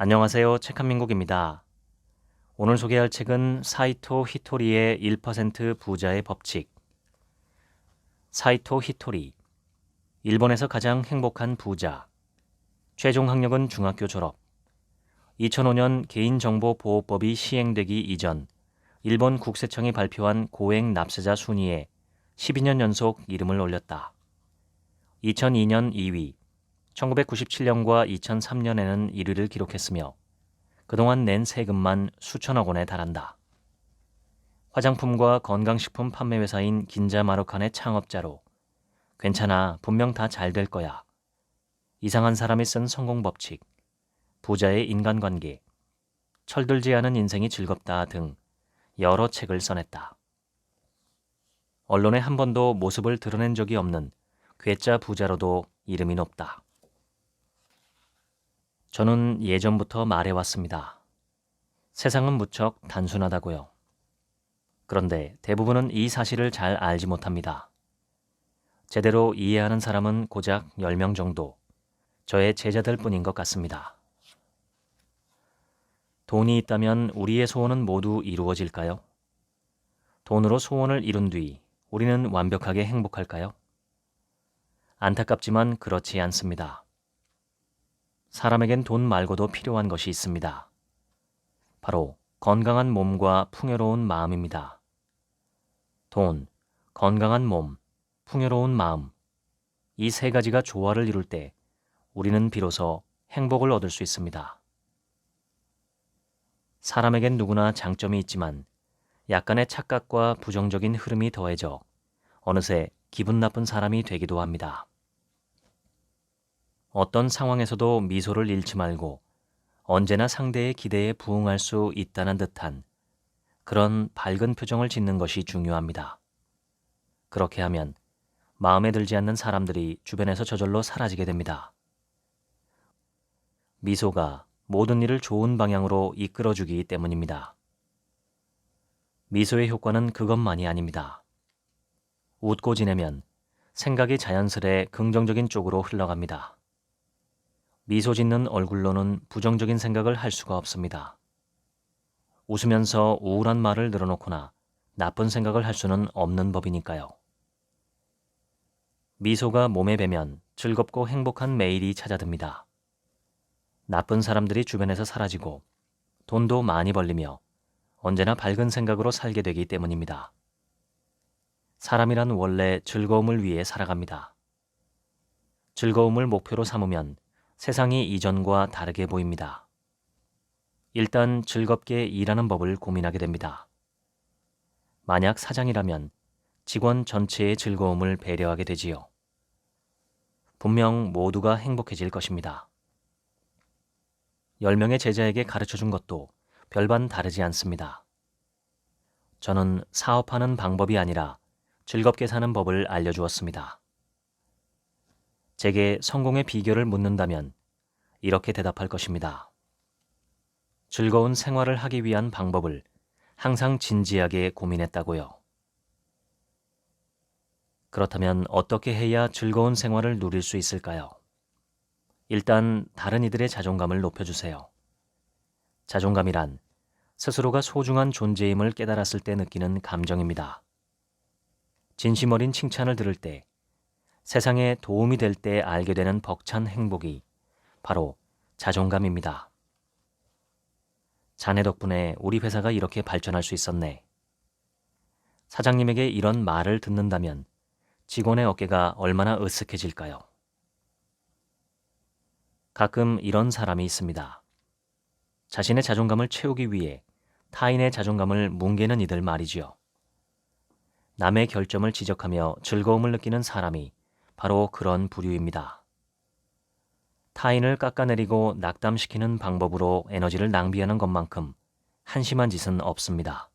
안녕하세요. 책 한민국입니다. 오늘 소개할 책은 사이토 히토리의 1% 부자의 법칙. 사이토 히토리, 일본에서 가장 행복한 부자. 최종 학력은 중학교 졸업. 2005년 개인정보보호법이 시행되기 이전 일본 국세청이 발표한 고액 납세자 순위에 12년 연속 이름을 올렸다. 2002년 2위, 1997년과 2003년에는 1위를 기록했으며 그동안 낸 세금만 수천억 원에 달한다. 화장품과 건강식품 판매 회사인 긴자마루칸의 창업자로 괜찮아, 분명 다 잘 될 거야. 이상한 사람이 쓴 성공 법칙, 부자의 인간관계, 철들지 않은 인생이 즐겁다 등 여러 책을 써냈다. 언론에 한 번도 모습을 드러낸 적이 없는 괴짜 부자로도 이름이 높다. 저는 예전부터 말해왔습니다. 세상은 무척 단순하다고요. 그런데 대부분은 이 사실을 잘 알지 못합니다. 제대로 이해하는 사람은 고작 10명 정도, 저의 제자들 뿐인 것 같습니다. 돈이 있다면 우리의 소원은 모두 이루어질까요? 돈으로 소원을 이룬 뒤 우리는 완벽하게 행복할까요? 안타깝지만 그렇지 않습니다. 사람에겐 돈 말고도 필요한 것이 있습니다. 바로 건강한 몸과 풍요로운 마음입니다. 돈, 건강한 몸, 풍요로운 마음, 이 세 가지가 조화를 이룰 때 우리는 비로소 행복을 얻을 수 있습니다. 사람에겐 누구나 장점이 있지만 약간의 착각과 부정적인 흐름이 더해져 어느새 기분 나쁜 사람이 되기도 합니다. 어떤 상황에서도 미소를 잃지 말고 언제나 상대의 기대에 부응할 수 있다는 듯한 그런 밝은 표정을 짓는 것이 중요합니다. 그렇게 하면 마음에 들지 않는 사람들이 주변에서 저절로 사라지게 됩니다. 미소가 모든 일을 좋은 방향으로 이끌어주기 때문입니다. 미소의 효과는 그것만이 아닙니다. 웃고 지내면 생각이 자연스레 긍정적인 쪽으로 흘러갑니다. 미소 짓는 얼굴로는 부정적인 생각을 할 수가 없습니다. 웃으면서 우울한 말을 늘어놓거나 나쁜 생각을 할 수는 없는 법이니까요. 미소가 몸에 배면 즐겁고 행복한 매일이 찾아듭니다. 나쁜 사람들이 주변에서 사라지고 돈도 많이 벌리며 언제나 밝은 생각으로 살게 되기 때문입니다. 사람이란 원래 즐거움을 위해 살아갑니다. 즐거움을 목표로 삼으면 세상이 이전과 다르게 보입니다. 일단 즐겁게 일하는 법을 고민하게 됩니다. 만약 사장이라면 직원 전체의 즐거움을 배려하게 되지요. 분명 모두가 행복해질 것입니다. 10명의 제자에게 가르쳐준 것도 별반 다르지 않습니다. 저는 사업하는 방법이 아니라 즐겁게 사는 법을 알려주었습니다. 제게 성공의 비결을 묻는다면 이렇게 대답할 것입니다. 즐거운 생활을 하기 위한 방법을 항상 진지하게 고민했다고요. 그렇다면 어떻게 해야 즐거운 생활을 누릴 수 있을까요? 일단 다른 이들의 자존감을 높여주세요. 자존감이란 스스로가 소중한 존재임을 깨달았을 때 느끼는 감정입니다. 진심 어린 칭찬을 들을 때, 세상에 도움이 될 때 알게 되는 벅찬 행복이 바로 자존감입니다. 자네 덕분에 우리 회사가 이렇게 발전할 수 있었네. 사장님에게 이런 말을 듣는다면 직원의 어깨가 얼마나 으쓱해질까요? 가끔 이런 사람이 있습니다. 자신의 자존감을 채우기 위해 타인의 자존감을 뭉개는 이들 말이지요. 남의 결점을 지적하며 즐거움을 느끼는 사람이 바로 그런 부류입니다. 타인을 깎아내리고 낙담시키는 방법으로 에너지를 낭비하는 것만큼 한심한 짓은 없습니다.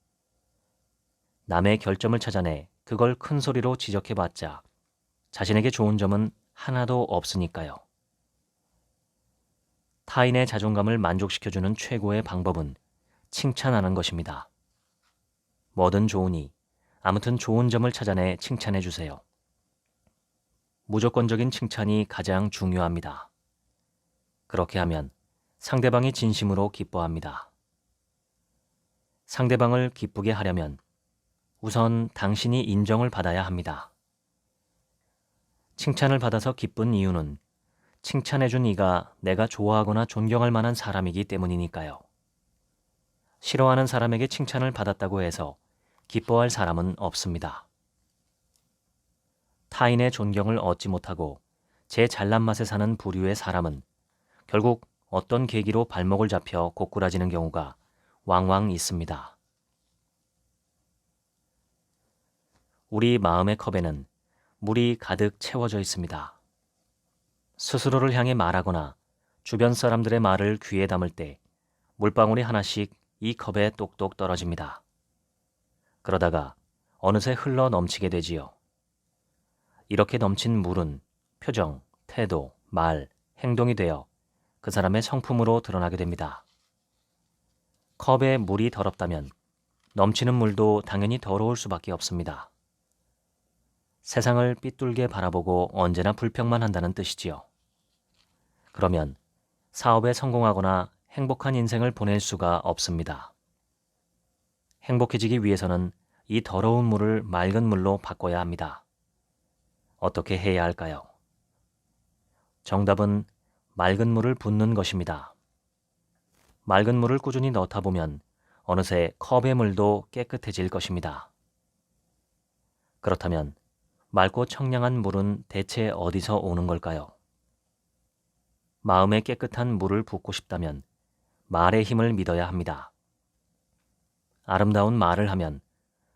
남의 결점을 찾아내 그걸 큰 소리로 지적해봤자 자신에게 좋은 점은 하나도 없으니까요. 타인의 자존감을 만족시켜주는 최고의 방법은 칭찬하는 것입니다. 뭐든 좋으니 아무튼 좋은 점을 찾아내 칭찬해 주세요. 무조건적인 칭찬이 가장 중요합니다. 그렇게 하면 상대방이 진심으로 기뻐합니다. 상대방을 기쁘게 하려면 우선 당신이 인정을 받아야 합니다. 칭찬을 받아서 기쁜 이유는 칭찬해준 이가 내가 좋아하거나 존경할 만한 사람이기 때문이니까요. 싫어하는 사람에게 칭찬을 받았다고 해서 기뻐할 사람은 없습니다. 타인의 존경을 얻지 못하고 제 잘난 맛에 사는 부류의 사람은 결국 어떤 계기로 발목을 잡혀 고꾸라지는 경우가 왕왕 있습니다. 우리 마음의 컵에는 물이 가득 채워져 있습니다. 스스로를 향해 말하거나 주변 사람들의 말을 귀에 담을 때 물방울이 하나씩 이 컵에 똑똑 떨어집니다. 그러다가 어느새 흘러 넘치게 되지요. 이렇게 넘친 물은 표정, 태도, 말, 행동이 되어 그 사람의 성품으로 드러나게 됩니다. 컵에 물이 더럽다면 넘치는 물도 당연히 더러울 수밖에 없습니다. 세상을 삐뚤게 바라보고 언제나 불평만 한다는 뜻이지요. 그러면 사업에 성공하거나 행복한 인생을 보낼 수가 없습니다. 행복해지기 위해서는 이 더러운 물을 맑은 물로 바꿔야 합니다. 어떻게 해야 할까요? 정답은 맑은 물을 붓는 것입니다. 맑은 물을 꾸준히 넣다 보면 어느새 컵의 물도 깨끗해질 것입니다. 그렇다면 맑고 청량한 물은 대체 어디서 오는 걸까요? 마음에 깨끗한 물을 붓고 싶다면 말의 힘을 믿어야 합니다. 아름다운 말을 하면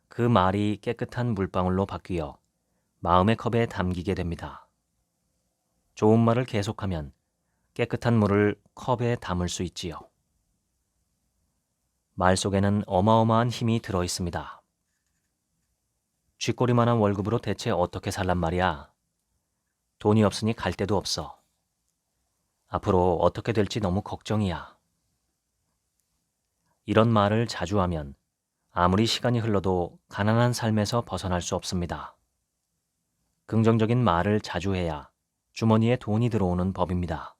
그 말이 깨끗한 물방울로 바뀌어 마음의 컵에 담기게 됩니다. 좋은 말을 계속하면 깨끗한 물을 컵에 담을 수 있지요. 말 속에는 어마어마한 힘이 들어 있습니다. 쥐꼬리만한 월급으로 대체 어떻게 살란 말이야? 돈이 없으니 갈 데도 없어. 앞으로 어떻게 될지 너무 걱정이야. 이런 말을 자주 하면 아무리 시간이 흘러도 가난한 삶에서 벗어날 수 없습니다. 긍정적인 말을 자주 해야 주머니에 돈이 들어오는 법입니다.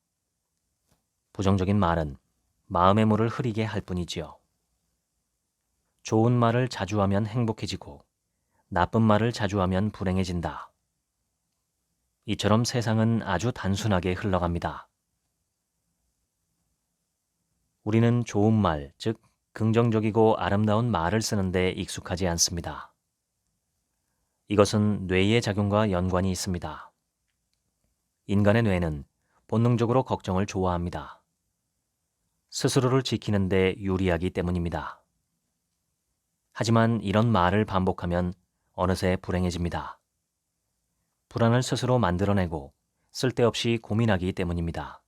부정적인 말은 마음의 물을 흐리게 할 뿐이지요. 좋은 말을 자주 하면 행복해지고 나쁜 말을 자주 하면 불행해진다. 이처럼 세상은 아주 단순하게 흘러갑니다. 우리는 좋은 말, 즉 긍정적이고 아름다운 말을 쓰는데 익숙하지 않습니다. 이것은 뇌의 작용과 연관이 있습니다. 인간의 뇌는 본능적으로 걱정을 좋아합니다. 스스로를 지키는데 유리하기 때문입니다. 하지만 이런 말을 반복하면 어느새 불행해집니다. 불안을 스스로 만들어내고 쓸데없이 고민하기 때문입니다.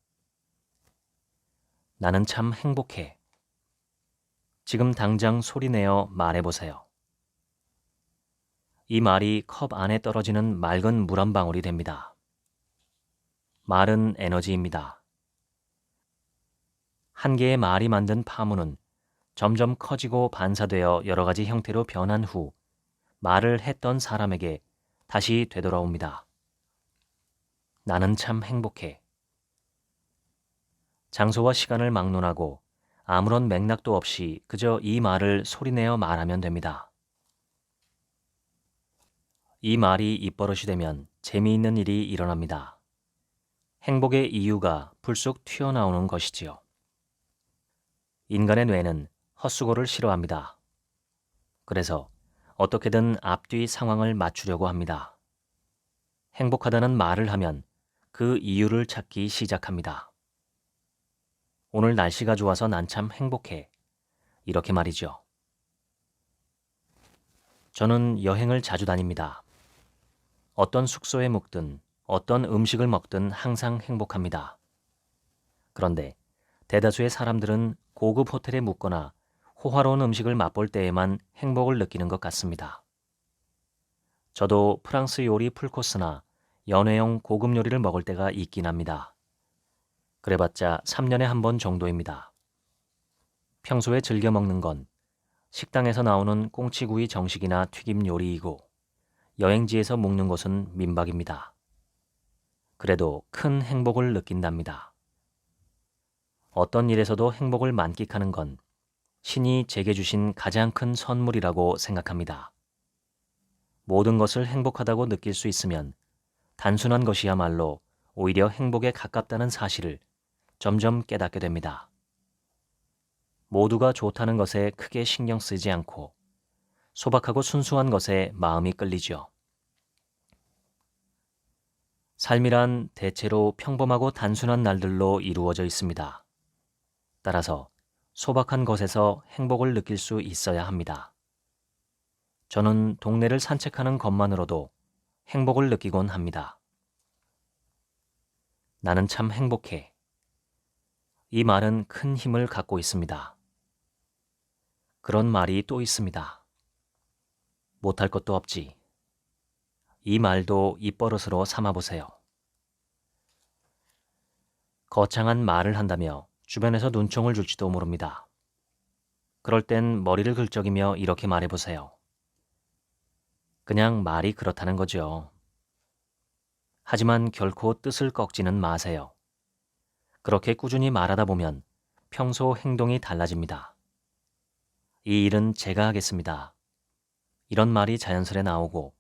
나는 참 행복해. 지금 당장 소리내어 말해보세요. 이 말이 컵 안에 떨어지는 맑은 물 한 방울이 됩니다. 말은 에너지입니다. 한 개의 말이 만든 파문은 점점 커지고 반사되어 여러 가지 형태로 변한 후 말을 했던 사람에게 다시 되돌아옵니다. 나는 참 행복해. 장소와 시간을 막론하고 아무런 맥락도 없이 그저 이 말을 소리내어 말하면 됩니다. 이 말이 입버릇이 되면 재미있는 일이 일어납니다. 행복의 이유가 불쑥 튀어나오는 것이지요. 인간의 뇌는 헛수고를 싫어합니다. 그래서 어떻게든 앞뒤 상황을 맞추려고 합니다. 행복하다는 말을 하면 그 이유를 찾기 시작합니다. 오늘 날씨가 좋아서 난 참 행복해. 이렇게 말이죠. 저는 여행을 자주 다닙니다. 어떤 숙소에 묵든 어떤 음식을 먹든 항상 행복합니다. 그런데 대다수의 사람들은 고급 호텔에 묵거나 호화로운 음식을 맛볼 때에만 행복을 느끼는 것 같습니다. 저도 프랑스 요리 풀코스나 연회용 고급 요리를 먹을 때가 있긴 합니다. 그래봤자 3년에 한 번 정도입니다. 평소에 즐겨 먹는 건 식당에서 나오는 꽁치구이 정식이나 튀김 요리이고 여행지에서 묵는 곳은 민박입니다. 그래도 큰 행복을 느낀답니다. 어떤 일에서도 행복을 만끽하는 건 신이 제게 주신 가장 큰 선물이라고 생각합니다. 모든 것을 행복하다고 느낄 수 있으면 단순한 것이야말로 오히려 행복에 가깝다는 사실을 점점 깨닫게 됩니다. 모두가 좋다는 것에 크게 신경 쓰지 않고 소박하고 순수한 것에 마음이 끌리죠. 삶이란 대체로 평범하고 단순한 날들로 이루어져 있습니다. 따라서 소박한 것에서 행복을 느낄 수 있어야 합니다. 저는 동네를 산책하는 것만으로도 행복을 느끼곤 합니다. 나는 참 행복해. 이 말은 큰 힘을 갖고 있습니다. 그런 말이 또 있습니다. 못할 것도 없지. 이 말도 입버릇으로 삼아보세요. 거창한 말을 한다며 주변에서 눈총을 줄지도 모릅니다. 그럴 땐 머리를 긁적이며 이렇게 말해보세요. 그냥 말이 그렇다는 거죠. 하지만 결코 뜻을 꺾지는 마세요. 그렇게 꾸준히 말하다 보면 평소 행동이 달라집니다. 이 일은 제가 하겠습니다. 이런 말이 자연스레 나오고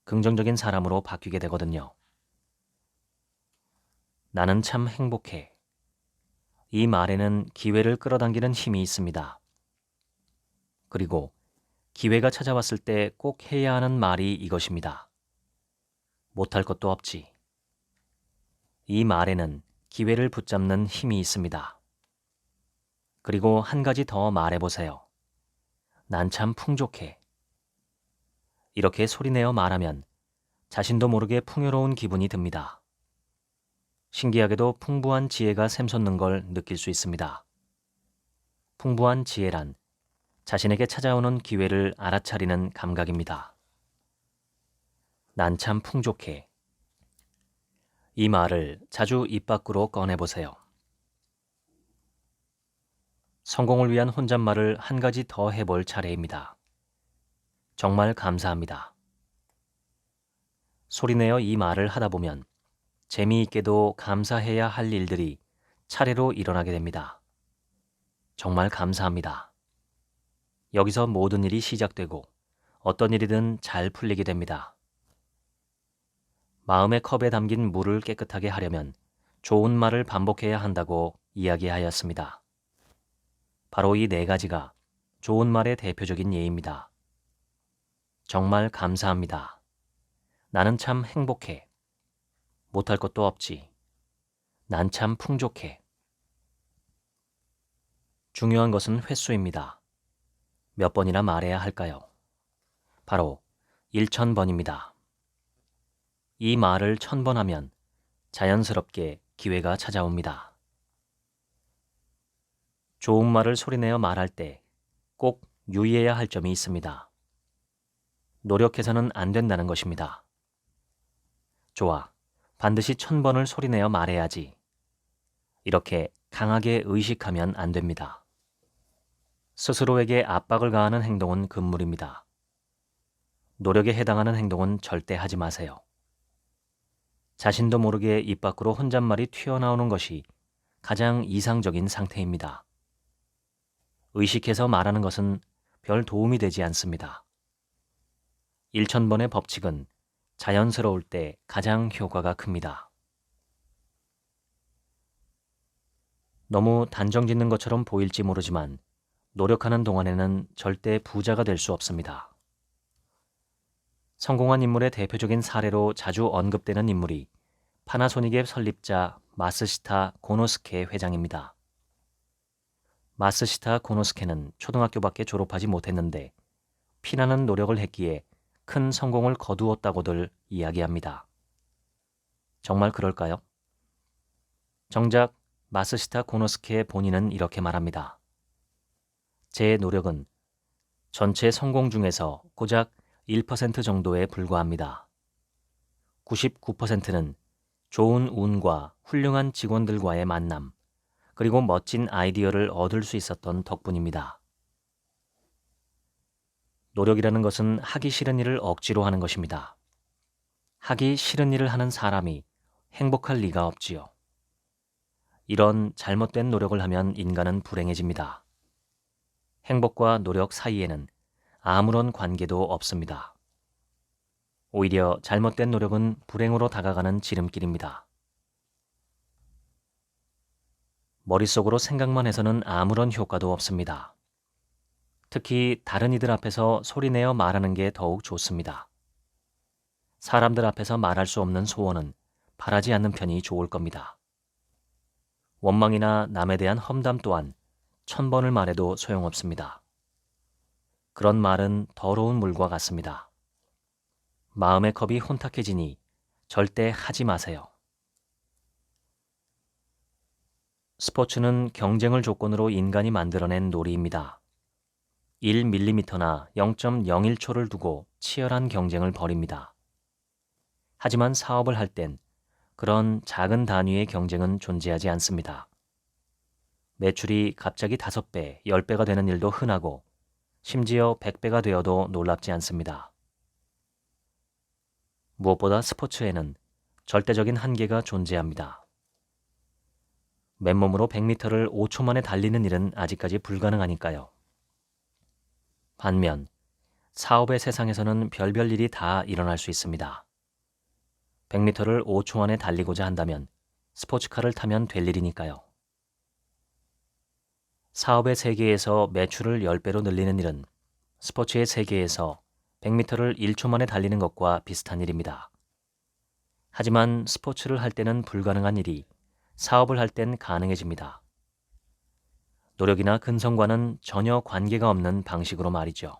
긍정적인 사람으로 바뀌게 되거든요. 나는 참 행복해. 이 말에는 기회를 끌어당기는 힘이 있습니다. 그리고 기회가 찾아왔을 때 꼭 해야 하는 말이 이것입니다. 못할 것도 없지. 이 말에는 기회를 붙잡는 힘이 있습니다. 그리고 한 가지 더 말해보세요. 난 참 풍족해. 이렇게 소리내어 말하면 자신도 모르게 풍요로운 기분이 듭니다. 신기하게도 풍부한 지혜가 샘솟는 걸 느낄 수 있습니다. 풍부한 지혜란 자신에게 찾아오는 기회를 알아차리는 감각입니다. 난 참 풍족해. 이 말을 자주 입 밖으로 꺼내보세요. 성공을 위한 혼잣말을 한 가지 더 해볼 차례입니다. 정말 감사합니다. 소리내어 이 말을 하다 보면 재미있게도 감사해야 할 일들이 차례로 일어나게 됩니다. 정말 감사합니다. 여기서 모든 일이 시작되고 어떤 일이든 잘 풀리게 됩니다. 마음의 컵에 담긴 물을 깨끗하게 하려면 좋은 말을 반복해야 한다고 이야기하였습니다. 바로 이 네 가지가 좋은 말의 대표적인 예입니다. 정말 감사합니다. 나는 참 행복해. 못할 것도 없지. 난 참 풍족해. 중요한 것은 횟수입니다. 몇 번이나 말해야 할까요? 바로 1000번입니다. 이 말을 1000번 하면 자연스럽게 기회가 찾아옵니다. 좋은 말을 소리내어 말할 때 꼭 유의해야 할 점이 있습니다. 노력해서는 안 된다는 것입니다. 좋아, 반드시 1000번을 소리내어 말해야지. 이렇게 강하게 의식하면 안 됩니다. 스스로에게 압박을 가하는 행동은 금물입니다. 노력에 해당하는 행동은 절대 하지 마세요. 자신도 모르게 입 밖으로 혼잣말이 튀어나오는 것이 가장 이상적인 상태입니다. 의식해서 말하는 것은 별 도움이 되지 않습니다. 1000번의 법칙은 자연스러울 때 가장 효과가 큽니다. 너무 단정짓는 것처럼 보일지 모르지만 노력하는 동안에는 절대 부자가 될 수 없습니다. 성공한 인물의 대표적인 사례로 자주 언급되는 인물이 파나소닉의 설립자 마스시타 고노스케 회장입니다. 마스시타 고노스케는 초등학교밖에 졸업하지 못했는데 피나는 노력을 했기에 큰 성공을 거두었다고들 이야기합니다. 정말 그럴까요? 정작 마스시타 고노스케 본인은 이렇게 말합니다. 제 노력은 전체 성공 중에서 고작 1% 정도에 불과합니다. 99%는 좋은 운과 훌륭한 직원들과의 만남, 그리고 멋진 아이디어를 얻을 수 있었던 덕분입니다. 노력이라는 것은 하기 싫은 일을 억지로 하는 것입니다. 하기 싫은 일을 하는 사람이 행복할 리가 없지요. 이런 잘못된 노력을 하면 인간은 불행해집니다. 행복과 노력 사이에는 아무런 관계도 없습니다. 오히려 잘못된 노력은 불행으로 다가가는 지름길입니다. 머릿속으로 생각만 해서는 아무런 효과도 없습니다. 특히 다른 이들 앞에서 소리내어 말하는 게 더욱 좋습니다. 사람들 앞에서 말할 수 없는 소원은 바라지 않는 편이 좋을 겁니다. 원망이나 남에 대한 험담 또한 1000번을 말해도 소용없습니다. 그런 말은 더러운 물과 같습니다. 마음의 컵이 혼탁해지니 절대 하지 마세요. 스포츠는 경쟁을 조건으로 인간이 만들어낸 놀이입니다. 1mm나 0.01초를 두고 치열한 경쟁을 벌입니다. 하지만 사업을 할 땐 그런 작은 단위의 경쟁은 존재하지 않습니다. 매출이 갑자기 5배, 10배가 되는 일도 흔하고 심지어 100배가 되어도 놀랍지 않습니다. 무엇보다 스포츠에는 절대적인 한계가 존재합니다. 맨몸으로 100m를 5초 만에 달리는 일은 아직까지 불가능하니까요. 반면 사업의 세상에서는 별별 일이 다 일어날 수 있습니다. 100m를 5초 안에 달리고자 한다면 스포츠카를 타면 될 일이니까요. 사업의 세계에서 매출을 10배로 늘리는 일은 스포츠의 세계에서 100m를 1초 만에 달리는 것과 비슷한 일입니다. 하지만 스포츠를 할 때는 불가능한 일이 사업을 할 땐 가능해집니다. 노력이나 근성과는 전혀 관계가 없는 방식으로 말이죠.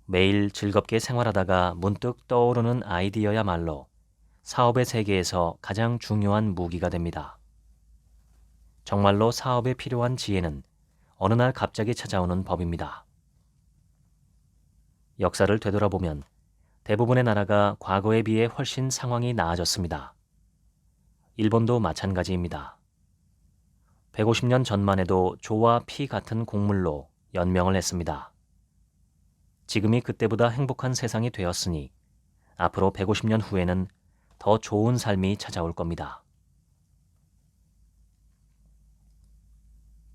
매일 즐겁게 생활하다가 문득 떠오르는 아이디어야말로 사업의 세계에서 가장 중요한 무기가 됩니다. 정말로 사업에 필요한 지혜는 어느 날 갑자기 찾아오는 법입니다. 역사를 되돌아보면 대부분의 나라가 과거에 비해 훨씬 상황이 나아졌습니다. 일본도 마찬가지입니다. 150년 전만 해도 조와 피 같은 곡물로 연명을 했습니다. 지금이 그때보다 행복한 세상이 되었으니 앞으로 150년 후에는 더 좋은 삶이 찾아올 겁니다.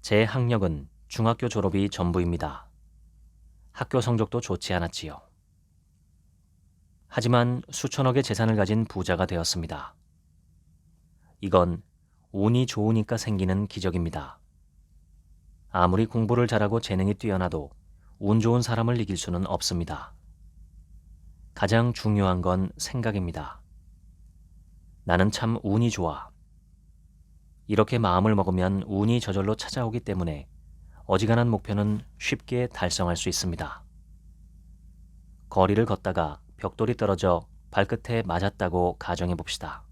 제 학력은 중학교 졸업이 전부입니다. 학교 성적도 좋지 않았지요. 하지만 수천억의 재산을 가진 부자가 되었습니다. 이건 운이 좋으니까 생기는 기적입니다. 아무리 공부를 잘하고 재능이 뛰어나도 운 좋은 사람을 이길 수는 없습니다. 가장 중요한 건 생각입니다. 나는 참 운이 좋아. 이렇게 마음을 먹으면 운이 저절로 찾아오기 때문에 어지간한 목표는 쉽게 달성할 수 있습니다. 거리를 걷다가 벽돌이 떨어져 발끝에 맞았다고 가정해 봅시다.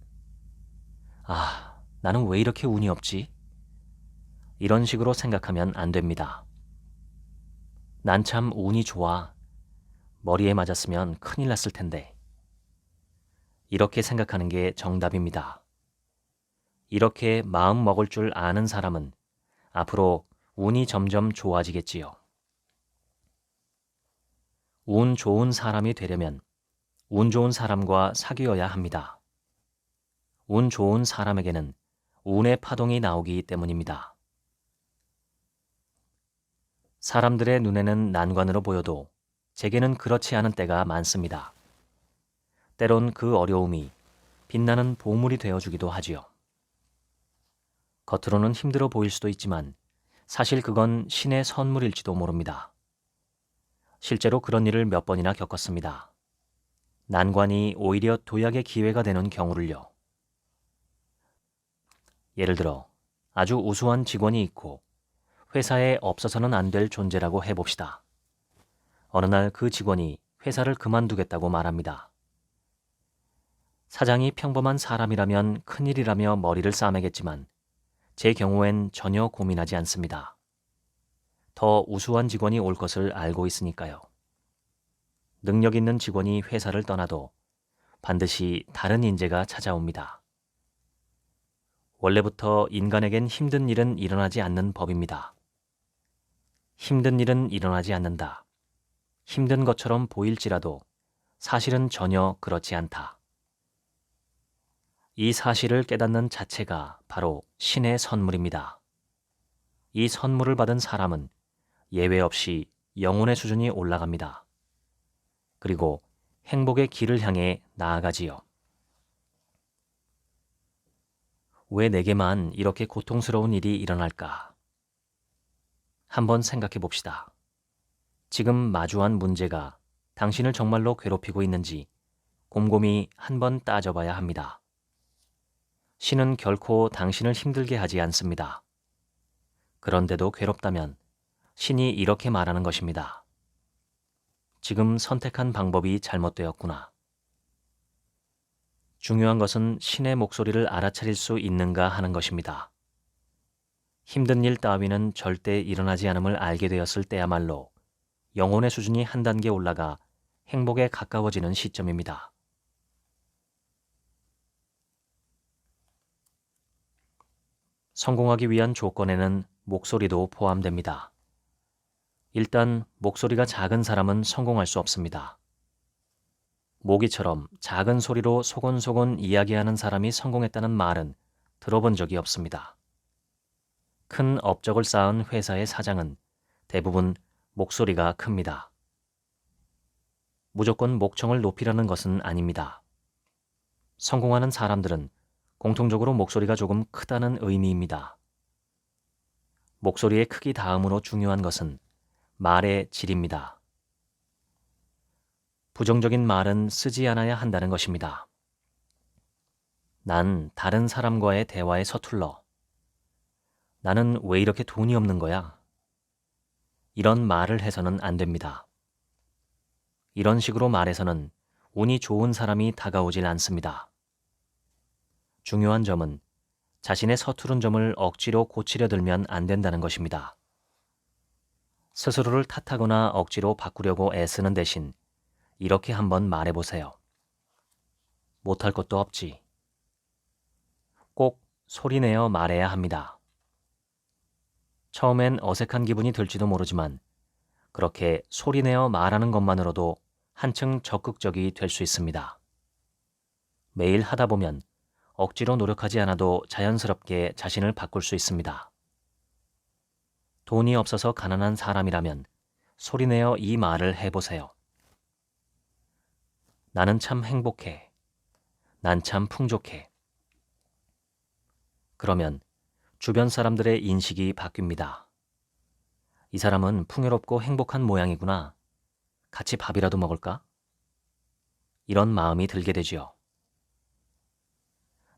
아, 나는 왜 이렇게 운이 없지? 이런 식으로 생각하면 안 됩니다. 난 참 운이 좋아. 머리에 맞았으면 큰일 났을 텐데. 이렇게 생각하는 게 정답입니다. 이렇게 마음 먹을 줄 아는 사람은 앞으로 운이 점점 좋아지겠지요. 운 좋은 사람이 되려면 운 좋은 사람과 사귀어야 합니다. 운 좋은 사람에게는 운의 파동이 나오기 때문입니다. 사람들의 눈에는 난관으로 보여도 제게는 그렇지 않은 때가 많습니다. 때론 그 어려움이 빛나는 보물이 되어주기도 하지요. 겉으로는 힘들어 보일 수도 있지만 사실 그건 신의 선물일지도 모릅니다. 실제로 그런 일을 몇 번이나 겪었습니다. 난관이 오히려 도약의 기회가 되는 경우를요. 예를 들어 아주 우수한 직원이 있고 회사에 없어서는 안 될 존재라고 해봅시다. 어느 날 그 직원이 회사를 그만두겠다고 말합니다. 사장이 평범한 사람이라면 큰일이라며 머리를 싸매겠지만 제 경우엔 전혀 고민하지 않습니다. 더 우수한 직원이 올 것을 알고 있으니까요. 능력 있는 직원이 회사를 떠나도 반드시 다른 인재가 찾아옵니다. 원래부터 인간에겐 힘든 일은 일어나지 않는 법입니다. 힘든 일은 일어나지 않는다. 힘든 것처럼 보일지라도 사실은 전혀 그렇지 않다. 이 사실을 깨닫는 자체가 바로 신의 선물입니다. 이 선물을 받은 사람은 예외 없이 영혼의 수준이 올라갑니다. 그리고 행복의 길을 향해 나아가지요. 왜 내게만 이렇게 고통스러운 일이 일어날까? 한번 생각해 봅시다. 지금 마주한 문제가 당신을 정말로 괴롭히고 있는지 곰곰이 한번 따져봐야 합니다. 신은 결코 당신을 힘들게 하지 않습니다. 그런데도 괴롭다면 신이 이렇게 말하는 것입니다. 지금 선택한 방법이 잘못되었구나. 중요한 것은 신의 목소리를 알아차릴 수 있는가 하는 것입니다. 힘든 일 따위는 절대 일어나지 않음을 알게 되었을 때야말로 영혼의 수준이 한 단계 올라가 행복에 가까워지는 시점입니다. 성공하기 위한 조건에는 목소리도 포함됩니다. 일단 목소리가 작은 사람은 성공할 수 없습니다. 모기처럼 작은 소리로 소곤소곤 이야기하는 사람이 성공했다는 말은 들어본 적이 없습니다. 큰 업적을 쌓은 회사의 사장은 대부분 목소리가 큽니다. 무조건 목청을 높이려는 것은 아닙니다. 성공하는 사람들은 공통적으로 목소리가 조금 크다는 의미입니다. 목소리의 크기 다음으로 중요한 것은 말의 질입니다. 부정적인 말은 쓰지 않아야 한다는 것입니다. 난 다른 사람과의 대화에 서툴러. 나는 왜 이렇게 돈이 없는 거야? 이런 말을 해서는 안 됩니다. 이런 식으로 말해서는 운이 좋은 사람이 다가오질 않습니다. 중요한 점은 자신의 서투른 점을 억지로 고치려 들면 안 된다는 것입니다. 스스로를 탓하거나 억지로 바꾸려고 애쓰는 대신 이렇게 한번 말해보세요. 못할 것도 없지. 꼭 소리내어 말해야 합니다. 처음엔 어색한 기분이 들지도 모르지만 그렇게 소리내어 말하는 것만으로도 한층 적극적이 될 수 있습니다. 매일 하다 보면 억지로 노력하지 않아도 자연스럽게 자신을 바꿀 수 있습니다. 돈이 없어서 가난한 사람이라면 소리내어 이 말을 해보세요. 나는 참 행복해. 난 참 풍족해. 그러면 주변 사람들의 인식이 바뀝니다. 이 사람은 풍요롭고 행복한 모양이구나. 같이 밥이라도 먹을까? 이런 마음이 들게 되지요.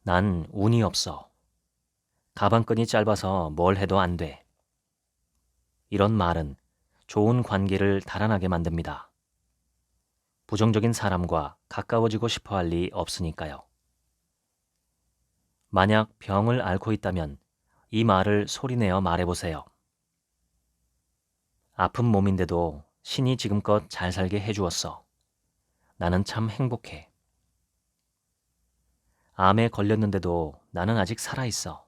난 운이 없어. 가방끈이 짧아서 뭘 해도 안 돼. 이런 말은 좋은 관계를 달아나게 만듭니다. 부정적인 사람과 가까워지고 싶어 할 리 없으니까요. 만약 병을 앓고 있다면 이 말을 소리내어 말해보세요. 아픈 몸인데도 신이 지금껏 잘 살게 해주었어. 나는 참 행복해. 암에 걸렸는데도 나는 아직 살아있어.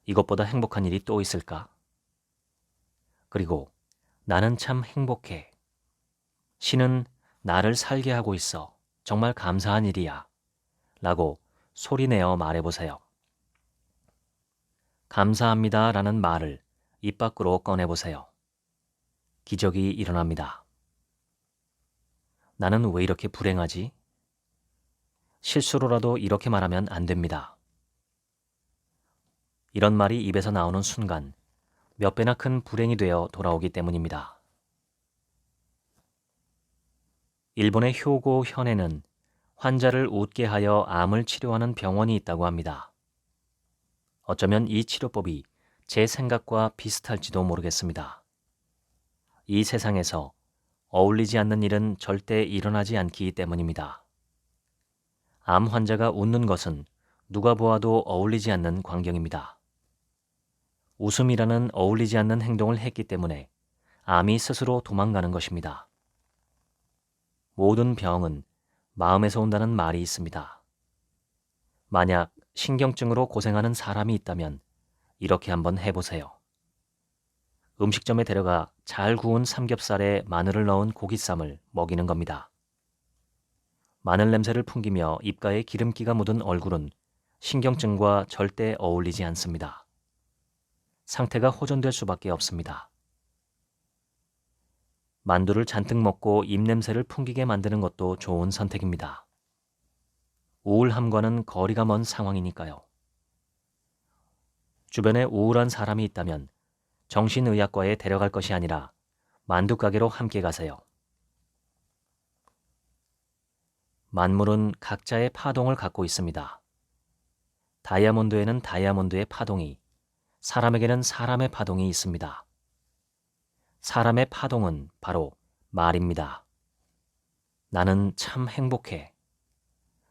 이것보다 행복한 일이 또 있을까? 그리고 나는 참 행복해. 신은 나를 살게 하고 있어. 정말 감사한 일이야. 라고 소리내어 말해보세요. 감사합니다 라는 말을 입 밖으로 꺼내보세요. 기적이 일어납니다. 나는 왜 이렇게 불행하지? 실수로라도 이렇게 말하면 안 됩니다. 이런 말이 입에서 나오는 순간 몇 배나 큰 불행이 되어 돌아오기 때문입니다. 일본의 효고 현에는 환자를 웃게 하여 암을 치료하는 병원이 있다고 합니다. 어쩌면 이 치료법이 제 생각과 비슷할지도 모르겠습니다. 이 세상에서 어울리지 않는 일은 절대 일어나지 않기 때문입니다. 암 환자가 웃는 것은 누가 보아도 어울리지 않는 광경입니다. 웃음이라는 어울리지 않는 행동을 했기 때문에 암이 스스로 도망가는 것입니다. 모든 병은 마음에서 온다는 말이 있습니다. 만약 신경증으로 고생하는 사람이 있다면 이렇게 한번 해보세요. 음식점에 데려가 잘 구운 삼겹살에 마늘을 넣은 고기쌈을 먹이는 겁니다. 마늘 냄새를 풍기며 입가에 기름기가 묻은 얼굴은 신경증과 절대 어울리지 않습니다. 상태가 호전될 수밖에 없습니다. 만두를 잔뜩 먹고 입냄새를 풍기게 만드는 것도 좋은 선택입니다. 우울함과는 거리가 먼 상황이니까요. 주변에 우울한 사람이 있다면 정신의학과에 데려갈 것이 아니라 만두 가게로 함께 가세요. 만물은 각자의 파동을 갖고 있습니다. 다이아몬드에는 다이아몬드의 파동이, 사람에게는 사람의 파동이 있습니다. 사람의 파동은 바로 말입니다. 나는 참 행복해.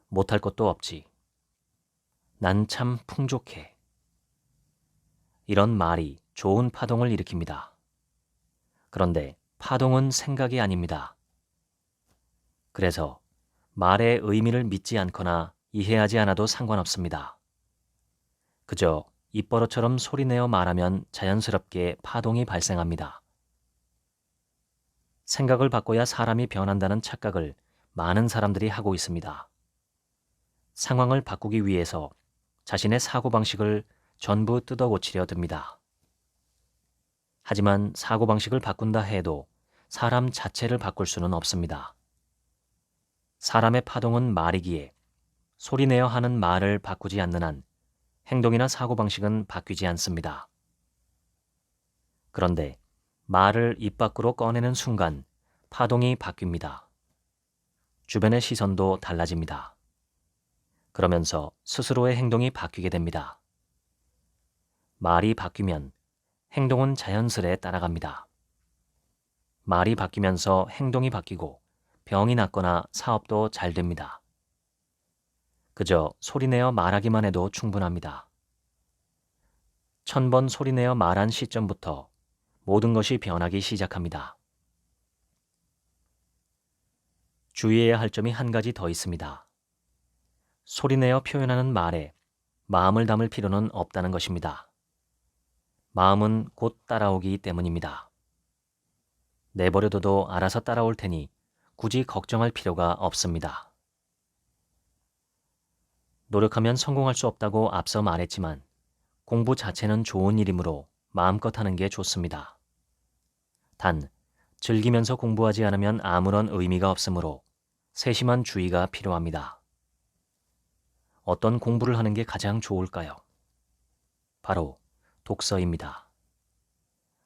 못할 것도 없지. 난 참 풍족해. 이런 말이 좋은 파동을 일으킵니다. 그런데 파동은 생각이 아닙니다. 그래서 말의 의미를 믿지 않거나 이해하지 않아도 상관없습니다. 그저 입버릇처럼 소리내어 말하면 자연스럽게 파동이 발생합니다. 생각을 바꿔야 사람이 변한다는 착각을 많은 사람들이 하고 있습니다. 상황을 바꾸기 위해서 자신의 사고방식을 전부 뜯어고치려 듭니다. 하지만 사고방식을 바꾼다 해도 사람 자체를 바꿀 수는 없습니다. 사람의 파동은 말이기에 소리내어 하는 말을 바꾸지 않는 한 행동이나 사고방식은 바뀌지 않습니다. 그런데 말을 입 밖으로 꺼내는 순간 파동이 바뀝니다. 주변의 시선도 달라집니다. 그러면서 스스로의 행동이 바뀌게 됩니다. 말이 바뀌면 행동은 자연스레 따라갑니다. 말이 바뀌면서 행동이 바뀌고 병이 낫거나 사업도 잘 됩니다. 그저 소리내어 말하기만 해도 충분합니다. 1000번 소리내어 말한 시점부터 모든 것이 변하기 시작합니다. 주의해야 할 점이 한 가지 더 있습니다. 소리내어 표현하는 말에 마음을 담을 필요는 없다는 것입니다. 마음은 곧 따라오기 때문입니다. 내버려둬도 알아서 따라올 테니 굳이 걱정할 필요가 없습니다. 노력하면 성공할 수 없다고 앞서 말했지만 공부 자체는 좋은 일이므로 마음껏 하는 게 좋습니다. 단, 즐기면서 공부하지 않으면 아무런 의미가 없으므로 세심한 주의가 필요합니다. 어떤 공부를 하는 게 가장 좋을까요? 바로 독서입니다.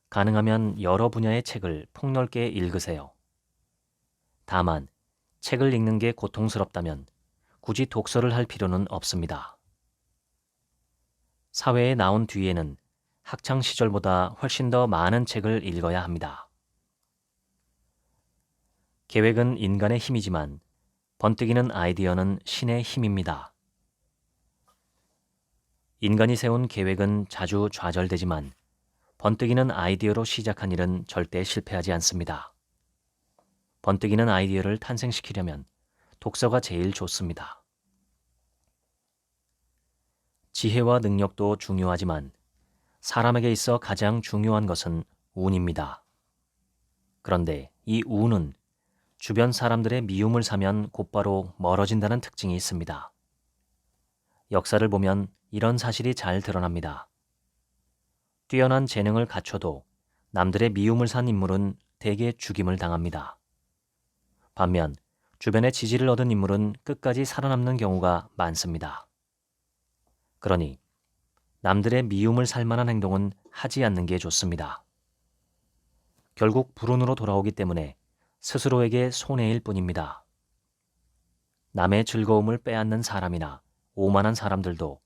가능하면 여러 분야의 책을 폭넓게 읽으세요. 다만, 책을 읽는 게 고통스럽다면 굳이 독서를 할 필요는 없습니다. 사회에 나온 뒤에는 학창 시절보다 훨씬 더 많은 책을 읽어야 합니다. 계획은 인간의 힘이지만 번뜩이는 아이디어는 신의 힘입니다. 인간이 세운 계획은 자주 좌절되지만 번뜩이는 아이디어로 시작한 일은 절대 실패하지 않습니다. 번뜩이는 아이디어를 탄생시키려면 독서가 제일 좋습니다. 지혜와 능력도 중요하지만 사람에게 있어 가장 중요한 것은 운입니다. 그런데 이 운은 주변 사람들의 미움을 사면 곧바로 멀어진다는 특징이 있습니다. 역사를 보면 이런 사실이 잘 드러납니다. 뛰어난 재능을 갖춰도 남들의 미움을 산 인물은 대개 죽임을 당합니다. 반면 주변의 지지를 얻은 인물은 끝까지 살아남는 경우가 많습니다. 그러니 남들의 미움을 살 만한 행동은 하지 않는 게 좋습니다. 결국 불운으로 돌아오기 때문에 스스로에게 손해일 뿐입니다. 남의 즐거움을 빼앗는 사람이나 오만한 사람들도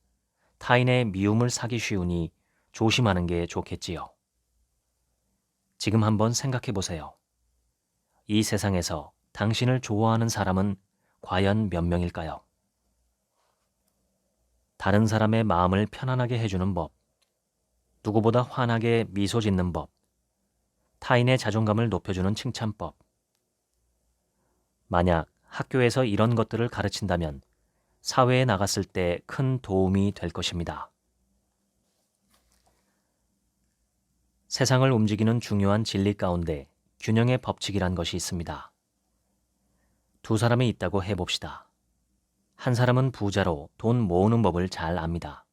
타인의 미움을 사기 쉬우니 조심하는 게 좋겠지요. 지금 한번 생각해 보세요. 이 세상에서 당신을 좋아하는 사람은 과연 몇 명일까요? 다른 사람의 마음을 편안하게 해주는 법, 누구보다 환하게 미소 짓는 법, 타인의 자존감을 높여주는 칭찬법. 만약 학교에서 이런 것들을 가르친다면 사회에 나갔을 때 큰 도움이 될 것입니다. 세상을 움직이는 중요한 진리 가운데 균형의 법칙이란 것이 있습니다. 두 사람이 있다고 해봅시다. 한 사람은 부자로 돈 모으는 법을 잘 압니다.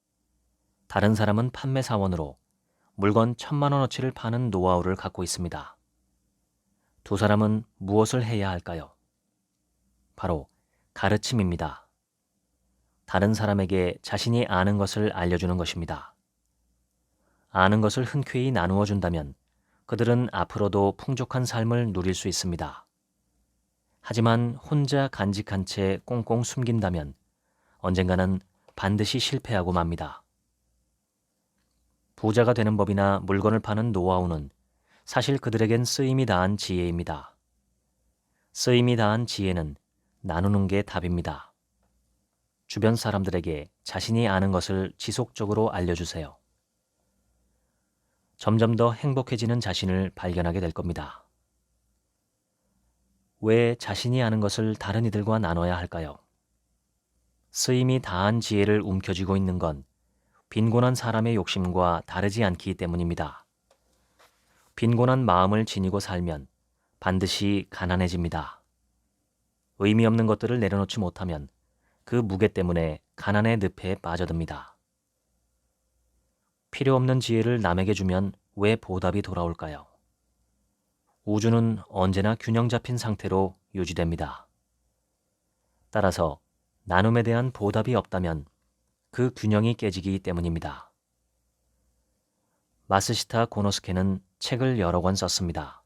다른 사람은 판매사원으로 물건 1,000만 원어치를 파는 노하우를 갖고 있습니다. 두 사람은 무엇을 해야 할까요? 바로 가르침입니다. 다른 사람에게 자신이 아는 것을 알려주는 것입니다. 아는 것을 흔쾌히 나누어 준다면 그들은 앞으로도 풍족한 삶을 누릴 수 있습니다. 하지만 혼자 간직한 채 꽁꽁 숨긴다면 언젠가는 반드시 실패하고 맙니다. 부자가 되는 법이나 물건을 파는 노하우는 사실 그들에겐 쓰임이 다한 지혜입니다. 쓰임이 다한 지혜는 나누는 게 답입니다. 주변 사람들에게 자신이 아는 것을 지속적으로 알려주세요. 점점 더 행복해지는 자신을 발견하게 될 겁니다. 왜 자신이 아는 것을 다른 이들과 나눠야 할까요? 쓰임이 다한 지혜를 움켜쥐고 있는 건 빈곤한 사람의 욕심과 다르지 않기 때문입니다. 빈곤한 마음을 지니고 살면 반드시 가난해집니다. 의미 없는 것들을 내려놓지 못하면 그 무게 때문에 가난의 늪에 빠져듭니다. 필요 없는 지혜를 남에게 주면 왜 보답이 돌아올까요? 우주는 언제나 균형 잡힌 상태로 유지됩니다. 따라서 나눔에 대한 보답이 없다면 그 균형이 깨지기 때문입니다. 마스시타 고노스케는 책을 여러 권 썼습니다.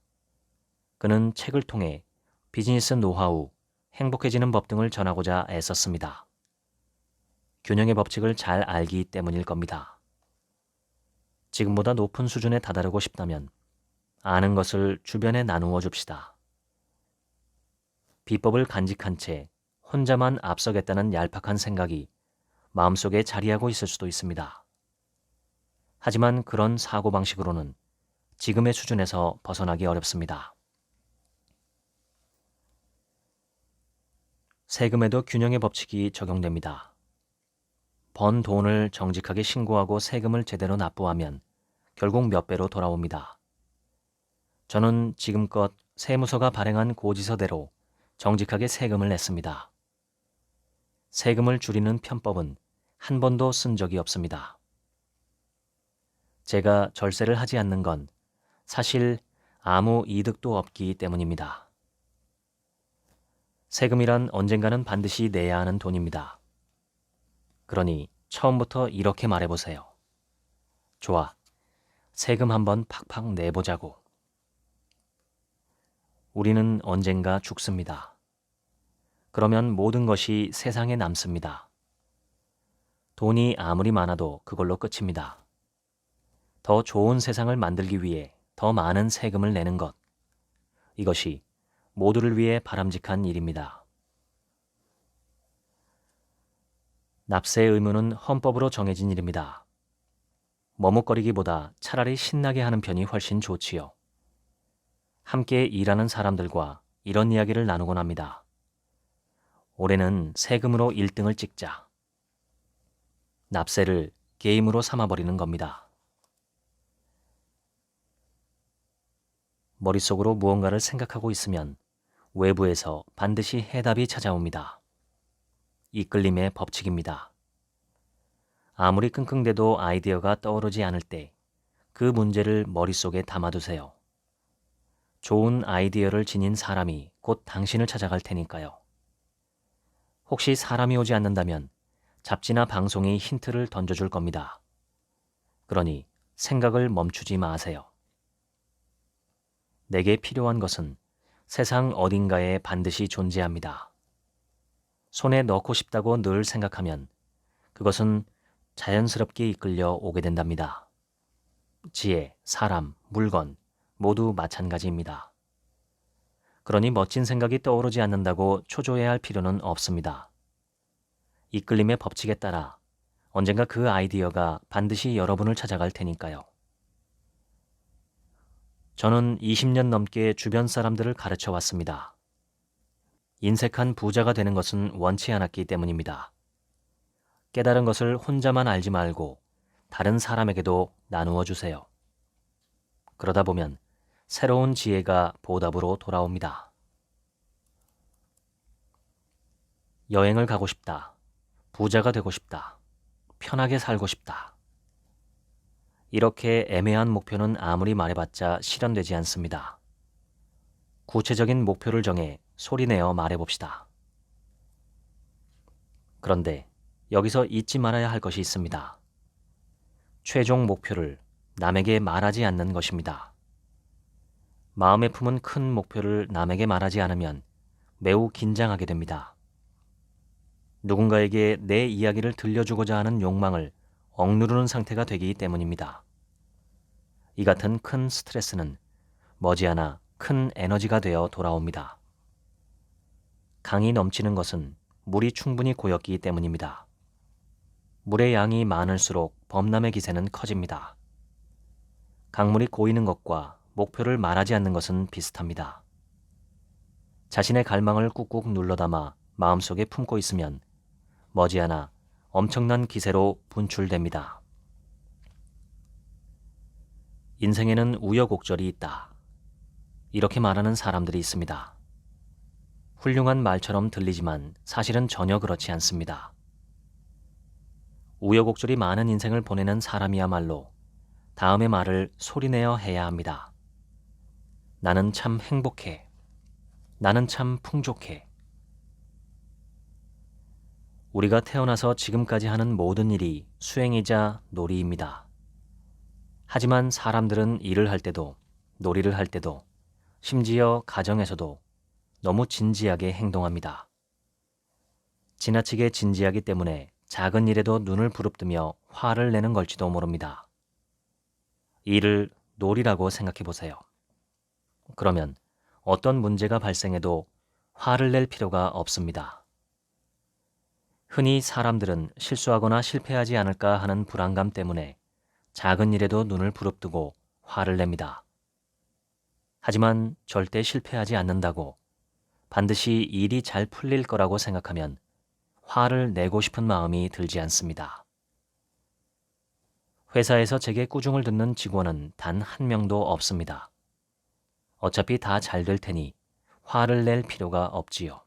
그는 책을 통해 비즈니스 노하우, 행복해지는 법 등을 전하고자 애썼습니다. 균형의 법칙을 잘 알기 때문일 겁니다. 지금보다 높은 수준에 다다르고 싶다면 아는 것을 주변에 나누어 줍시다. 비법을 간직한 채 혼자만 앞서겠다는 얄팍한 생각이 마음속에 자리하고 있을 수도 있습니다. 하지만 그런 사고방식으로는 지금의 수준에서 벗어나기 어렵습니다. 세금에도 균형의 법칙이 적용됩니다. 번 돈을 정직하게 신고하고 세금을 제대로 납부하면 결국 몇 배로 돌아옵니다. 저는 지금껏 세무서가 발행한 고지서대로 정직하게 세금을 냈습니다. 세금을 줄이는 편법은 한 번도 쓴 적이 없습니다. 제가 절세를 하지 않는 건 사실 아무 이득도 없기 때문입니다. 세금이란 언젠가는 반드시 내야 하는 돈입니다. 그러니 처음부터 이렇게 말해보세요. 좋아, 세금 한번 팍팍 내보자고. 우리는 언젠가 죽습니다. 그러면 모든 것이 세상에 남습니다. 돈이 아무리 많아도 그걸로 끝입니다. 더 좋은 세상을 만들기 위해 더 많은 세금을 내는 것. 이것이 모두를 위해 바람직한 일입니다. 납세의 의무는 헌법으로 정해진 일입니다. 머뭇거리기보다 차라리 신나게 하는 편이 훨씬 좋지요. 함께 일하는 사람들과 이런 이야기를 나누곤 합니다. 올해는 세금으로 1등을 찍자. 납세를 게임으로 삼아버리는 겁니다. 머릿속으로 무언가를 생각하고 있으면 외부에서 반드시 해답이 찾아옵니다. 이끌림의 법칙입니다. 아무리 끙끙대도 아이디어가 떠오르지 않을 때 그 문제를 머릿속에 담아두세요. 좋은 아이디어를 지닌 사람이 곧 당신을 찾아갈 테니까요. 혹시 사람이 오지 않는다면 잡지나 방송이 힌트를 던져줄 겁니다. 그러니 생각을 멈추지 마세요. 내게 필요한 것은 세상 어딘가에 반드시 존재합니다. 손에 넣고 싶다고 늘 생각하면 그것은 자연스럽게 이끌려 오게 된답니다. 지혜, 사람, 물건 모두 마찬가지입니다. 그러니 멋진 생각이 떠오르지 않는다고 초조해할 필요는 없습니다. 이끌림의 법칙에 따라 언젠가 그 아이디어가 반드시 여러분을 찾아갈 테니까요. 저는 20년 넘게 주변 사람들을 가르쳐 왔습니다. 인색한 부자가 되는 것은 원치 않았기 때문입니다. 깨달은 것을 혼자만 알지 말고 다른 사람에게도 나누어 주세요. 그러다 보면 새로운 지혜가 보답으로 돌아옵니다. 여행을 가고 싶다. 부자가 되고 싶다. 편하게 살고 싶다. 이렇게 애매한 목표는 아무리 말해봤자 실현되지 않습니다. 구체적인 목표를 정해 소리내어 말해봅시다. 그런데 여기서 잊지 말아야 할 것이 있습니다. 최종 목표를 남에게 말하지 않는 것입니다. 마음에 품은 큰 목표를 남에게 말하지 않으면 매우 긴장하게 됩니다. 누군가에게 내 이야기를 들려주고자 하는 욕망을 억누르는 상태가 되기 때문입니다. 이 같은 큰 스트레스는 머지않아 큰 에너지가 되어 돌아옵니다. 강이 넘치는 것은 물이 충분히 고였기 때문입니다. 물의 양이 많을수록 범람의 기세는 커집니다. 강물이 고이는 것과 목표를 말하지 않는 것은 비슷합니다. 자신의 갈망을 꾹꾹 눌러담아 마음속에 품고 있으면 머지않아 엄청난 기세로 분출됩니다. 인생에는 우여곡절이 있다. 이렇게 말하는 사람들이 있습니다. 훌륭한 말처럼 들리지만 사실은 전혀 그렇지 않습니다. 우여곡절이 많은 인생을 보내는 사람이야말로 다음의 말을 소리내어 해야 합니다. 나는 참 행복해. 나는 참 풍족해. 우리가 태어나서 지금까지 하는 모든 일이 수행이자 놀이입니다. 하지만 사람들은 일을 할 때도, 놀이를 할 때도, 심지어 가정에서도 너무 진지하게 행동합니다. 지나치게 진지하기 때문에 작은 일에도 눈을 부릅뜨며 화를 내는 걸지도 모릅니다. 일을 놀이라고 생각해 보세요. 그러면 어떤 문제가 발생해도 화를 낼 필요가 없습니다. 흔히 사람들은 실수하거나 실패하지 않을까 하는 불안감 때문에 작은 일에도 눈을 부릅뜨고 화를 냅니다. 하지만 절대 실패하지 않는다고 반드시 일이 잘 풀릴 거라고 생각하면 화를 내고 싶은 마음이 들지 않습니다. 회사에서 제게 꾸중을 듣는 직원은 단 한 명도 없습니다. 어차피 다 잘 될 테니 화를 낼 필요가 없지요.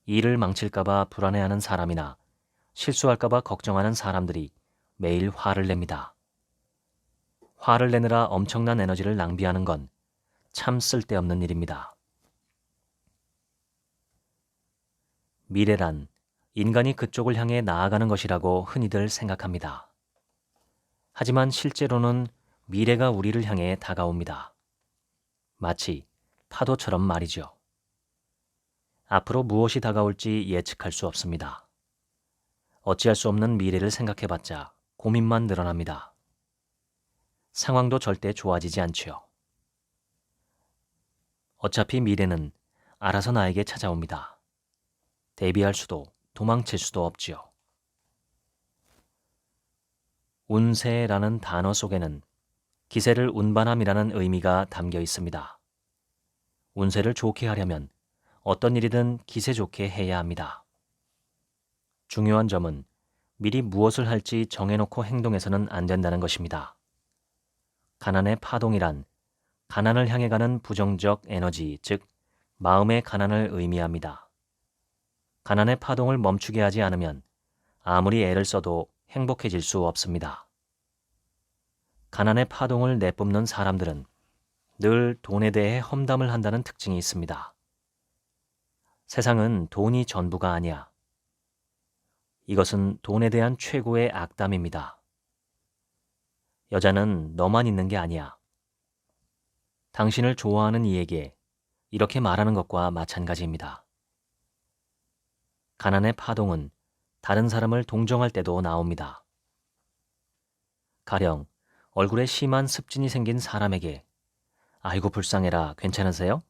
일을 망칠까봐 불안해하는 사람이나 실수할까봐 걱정하는 사람들이 매일 화를 냅니다. 화를 내느라 엄청난 에너지를 낭비하는 건 참 쓸데없는 일입니다. 미래란 인간이 그쪽을 향해 나아가는 것이라고 흔히들 생각합니다. 하지만 실제로는 미래가 우리를 향해 다가옵니다. 마치 파도처럼 말이죠. 앞으로 무엇이 다가올지 예측할 수 없습니다. 어찌할 수 없는 미래를 생각해봤자 고민만 늘어납니다. 상황도 절대 좋아지지 않지요. 어차피 미래는 알아서 나에게 찾아옵니다. 대비할 수도 도망칠 수도 없지요. 운세라는 단어 속에는 기세를 운반함이라는 의미가 담겨 있습니다. 운세를 좋게 하려면 어떤 일이든 기세 좋게 해야 합니다. 중요한 점은 미리 무엇을 할지 정해놓고 행동해서는 안 된다는 것입니다. 가난의 파동이란 가난을 향해 가는 부정적 에너지, 즉 마음의 가난을 의미합니다. 가난의 파동을 멈추게 하지 않으면 아무리 애를 써도 행복해질 수 없습니다. 가난의 파동을 내뿜는 사람들은 늘 돈에 대해 험담을 한다는 특징이 있습니다. 세상은 돈이 전부가 아니야. 이것은 돈에 대한 최고의 악담입니다. 여자는 너만 있는 게 아니야. 당신을 좋아하는 이에게 이렇게 말하는 것과 마찬가지입니다. 가난의 파동은 다른 사람을 동정할 때도 나옵니다. 가령 얼굴에 심한 습진이 생긴 사람에게 아이고 불쌍해라 괜찮으세요?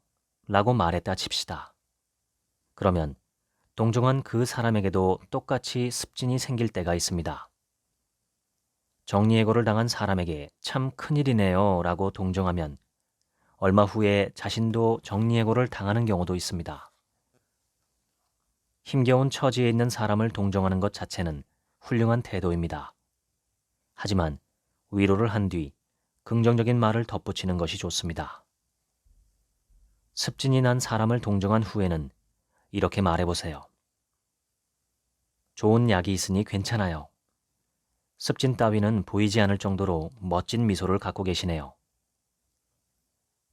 라고 말했다 칩시다. 그러면 동정한 그 사람에게도 똑같이 습진이 생길 때가 있습니다. 정리해고를 당한 사람에게 참 큰일이네요 라고 동정하면 얼마 후에 자신도 정리해고를 당하는 경우도 있습니다. 힘겨운 처지에 있는 사람을 동정하는 것 자체는 훌륭한 태도입니다. 하지만 위로를 한 뒤 긍정적인 말을 덧붙이는 것이 좋습니다. 습진이 난 사람을 동정한 후에는 이렇게 말해보세요. 좋은 약이 있으니 괜찮아요. 습진 따위는 보이지 않을 정도로 멋진 미소를 갖고 계시네요.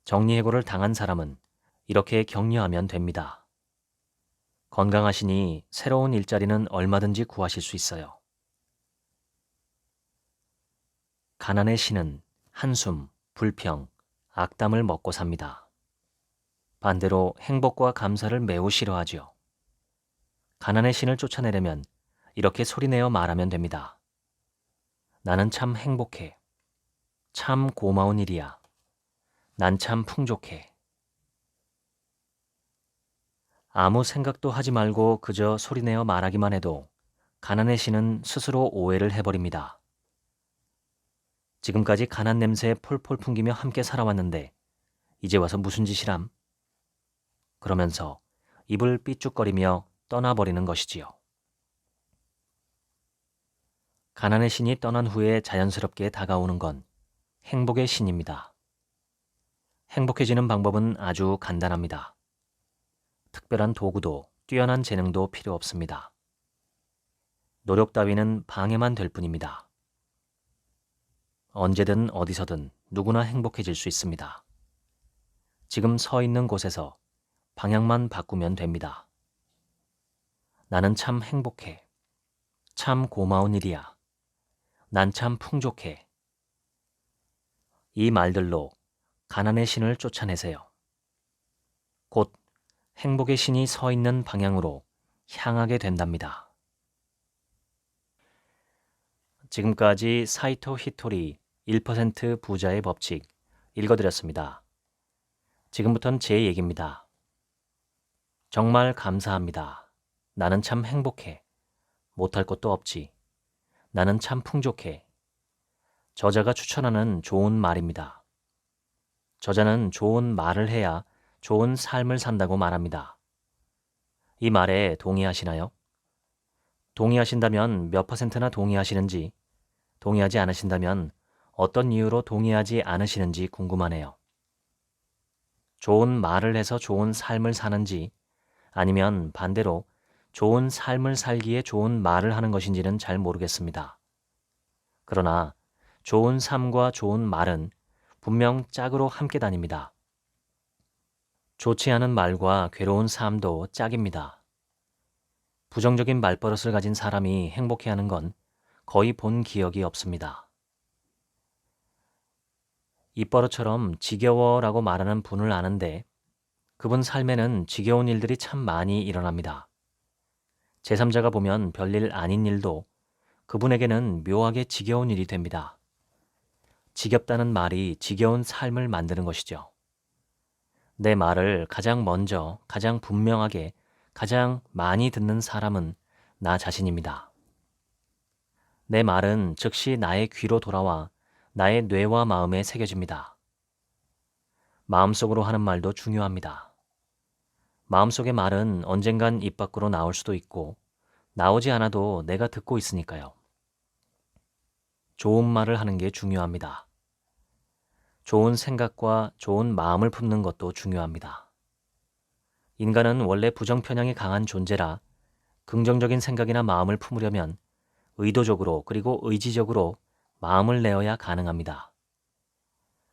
정리해고를 당한 사람은 이렇게 격려하면 됩니다. 건강하시니 새로운 일자리는 얼마든지 구하실 수 있어요. 가난의 신은 한숨, 불평, 악담을 먹고 삽니다. 반대로 행복과 감사를 매우 싫어하죠. 가난의 신을 쫓아내려면 이렇게 소리내어 말하면 됩니다. 나는 참 행복해. 참 고마운 일이야. 난 참 풍족해. 아무 생각도 하지 말고 그저 소리내어 말하기만 해도 가난의 신은 스스로 오해를 해버립니다. 지금까지 가난 냄새에 폴폴 풍기며 함께 살아왔는데 이제 와서 무슨 짓이람? 그러면서 입을 삐죽거리며 떠나버리는 것이지요. 가난의 신이 떠난 후에 자연스럽게 다가오는 건 행복의 신입니다. 행복해지는 방법은 아주 간단합니다. 특별한 도구도 뛰어난 재능도 필요 없습니다. 노력 따위는 방해만 될 뿐입니다. 언제든 어디서든 누구나 행복해질 수 있습니다. 지금 서 있는 곳에서 방향만 바꾸면 됩니다. 나는 참 행복해. 참 고마운 일이야. 난 참 풍족해. 이 말들로 가난의 신을 쫓아내세요. 곧 행복의 신이 서 있는 방향으로 향하게 된답니다. 지금까지 사이토 히토리 1% 부자의 법칙 읽어드렸습니다. 지금부턴 제 얘기입니다. 정말 감사합니다. 나는 참 행복해. 못할 것도 없지. 나는 참 풍족해. 저자가 추천하는 좋은 말입니다. 저자는 좋은 말을 해야 좋은 삶을 산다고 말합니다. 이 말에 동의하시나요? 동의하신다면 몇 %나 동의하시는지, 동의하지 않으신다면 어떤 이유로 동의하지 않으시는지 궁금하네요. 좋은 말을 해서 좋은 삶을 사는지 아니면 반대로 좋은 삶을 살기에 좋은 말을 하는 것인지는 잘 모르겠습니다. 그러나 좋은 삶과 좋은 말은 분명 짝으로 함께 다닙니다. 좋지 않은 말과 괴로운 삶도 짝입니다. 부정적인 말버릇을 가진 사람이 행복해하는 건 거의 본 기억이 없습니다. 입버릇처럼 지겨워라고 말하는 분을 아는데 그분 삶에는 지겨운 일들이 참 많이 일어납니다. 제3자가 보면 별일 아닌 일도 그분에게는 묘하게 지겨운 일이 됩니다. 지겹다는 말이 지겨운 삶을 만드는 것이죠. 내 말을 가장 먼저, 가장 분명하게, 가장 많이 듣는 사람은 나 자신입니다. 내 말은 즉시 나의 귀로 돌아와 나의 뇌와 마음에 새겨집니다. 마음속으로 하는 말도 중요합니다. 마음속의 말은 언젠간 입 밖으로 나올 수도 있고 나오지 않아도 내가 듣고 있으니까요. 좋은 말을 하는 게 중요합니다. 좋은 생각과 좋은 마음을 품는 것도 중요합니다. 인간은 원래 부정편향이 강한 존재라 긍정적인 생각이나 마음을 품으려면 의도적으로 그리고 의지적으로 마음을 내어야 가능합니다.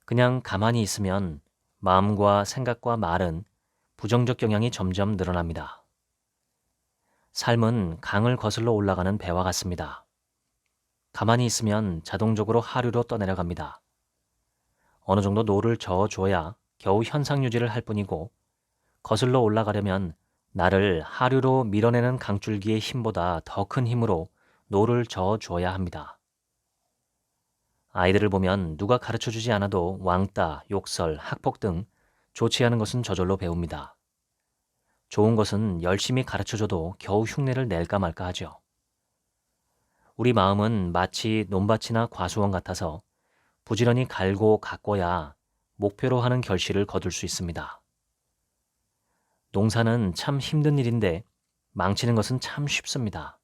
그냥 가만히 있으면 마음과 생각과 말은 부정적 경향이 점점 늘어납니다. 삶은 강을 거슬러 올라가는 배와 같습니다. 가만히 있으면 자동적으로 하류로 떠내려갑니다. 어느 정도 노를 저어줘야 겨우 현상 유지를 할 뿐이고 거슬러 올라가려면 나를 하류로 밀어내는 강줄기의 힘보다 더 큰 힘으로 노를 저어줘야 합니다. 아이들을 보면 누가 가르쳐주지 않아도 왕따, 욕설, 학폭 등 좋지 않은 것은 저절로 배웁니다. 좋은 것은 열심히 가르쳐줘도 겨우 흉내를 낼까 말까 하죠. 우리 마음은 마치 논밭이나 과수원 같아서 부지런히 갈고 가꿔야 목표로 하는 결실을 거둘 수 있습니다. 농사는 참 힘든 일인데 망치는 것은 참 쉽습니다.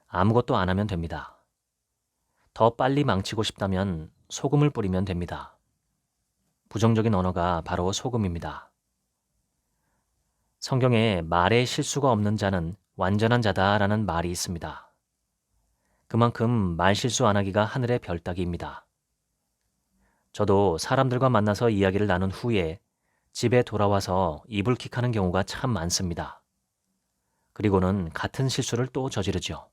아무것도 안 하면 됩니다. 더 빨리 망치고 싶다면 소금을 뿌리면 됩니다. 부정적인 언어가 바로 소금입니다. 성경에 말에 실수가 없는 자는 완전한 자다라는 말이 있습니다. 그만큼 말실수 안 하기가 하늘의 별 따기입니다. 저도 사람들과 만나서 이야기를 나눈 후에 집에 돌아와서 이불킥하는 경우가 참 많습니다. 그리고는 같은 실수를 또 저지르죠.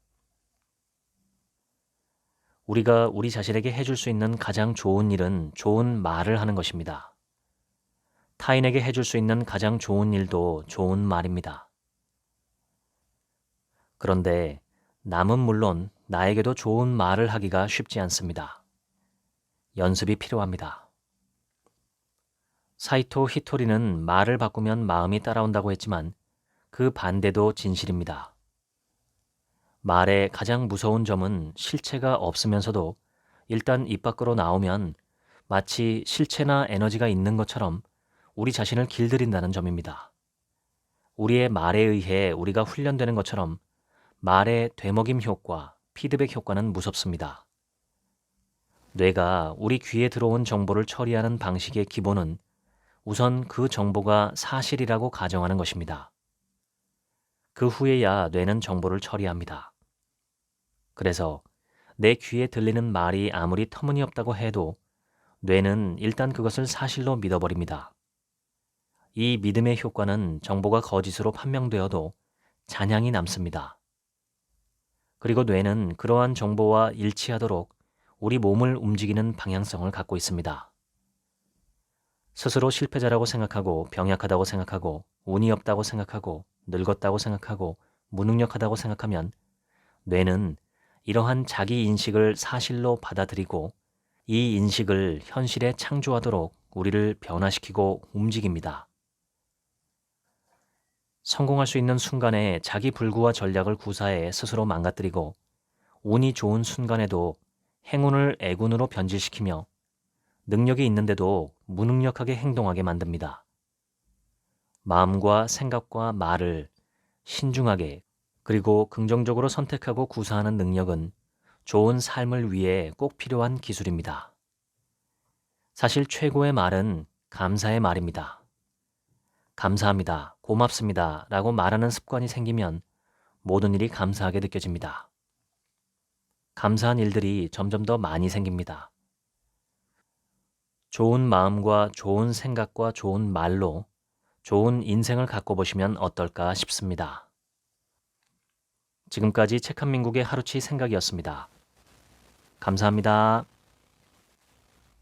우리가 우리 자신에게 해줄 수 있는 가장 좋은 일은 좋은 말을 하는 것입니다. 타인에게 해줄 수 있는 가장 좋은 일도 좋은 말입니다. 그런데 남은 물론 나에게도 좋은 말을 하기가 쉽지 않습니다. 연습이 필요합니다. 사이토 히토리는 말을 바꾸면 마음이 따라온다고 했지만 그 반대도 진실입니다. 말의 가장 무서운 점은 실체가 없으면서도 일단 입 밖으로 나오면 마치 실체나 에너지가 있는 것처럼 우리 자신을 길들인다는 점입니다. 우리의 말에 의해 우리가 훈련되는 것처럼 말의 되먹임 효과, 피드백 효과는 무섭습니다. 뇌가 우리 귀에 들어온 정보를 처리하는 방식의 기본은 우선 그 정보가 사실이라고 가정하는 것입니다. 그 후에야 뇌는 정보를 처리합니다. 그래서 내 귀에 들리는 말이 아무리 터무니없다고 해도 뇌는 일단 그것을 사실로 믿어버립니다. 이 믿음의 효과는 정보가 거짓으로 판명되어도 잔향이 남습니다. 그리고 뇌는 그러한 정보와 일치하도록 우리 몸을 움직이는 방향성을 갖고 있습니다. 스스로 실패자라고 생각하고 병약하다고 생각하고 운이 없다고 생각하고 늙었다고 생각하고 무능력하다고 생각하면 뇌는 이러한 자기 인식을 사실로 받아들이고 이 인식을 현실에 창조하도록 우리를 변화시키고 움직입니다. 성공할 수 있는 순간에 자기 불구와 전략을 구사해 스스로 망가뜨리고 운이 좋은 순간에도 행운을 애군으로 변질시키며 능력이 있는데도 무능력하게 행동하게 만듭니다. 마음과 생각과 말을 신중하게 그리고 긍정적으로 선택하고 구사하는 능력은 좋은 삶을 위해 꼭 필요한 기술입니다. 사실 최고의 말은 감사의 말입니다. 감사합니다, 고맙습니다 라고 말하는 습관이 생기면 모든 일이 감사하게 느껴집니다. 감사한 일들이 점점 더 많이 생깁니다. 좋은 마음과 좋은 생각과 좋은 말로 좋은 인생을 갖고 보시면 어떨까 싶습니다. 지금까지 책 한 민국의 하루치 생각이었습니다. 감사합니다.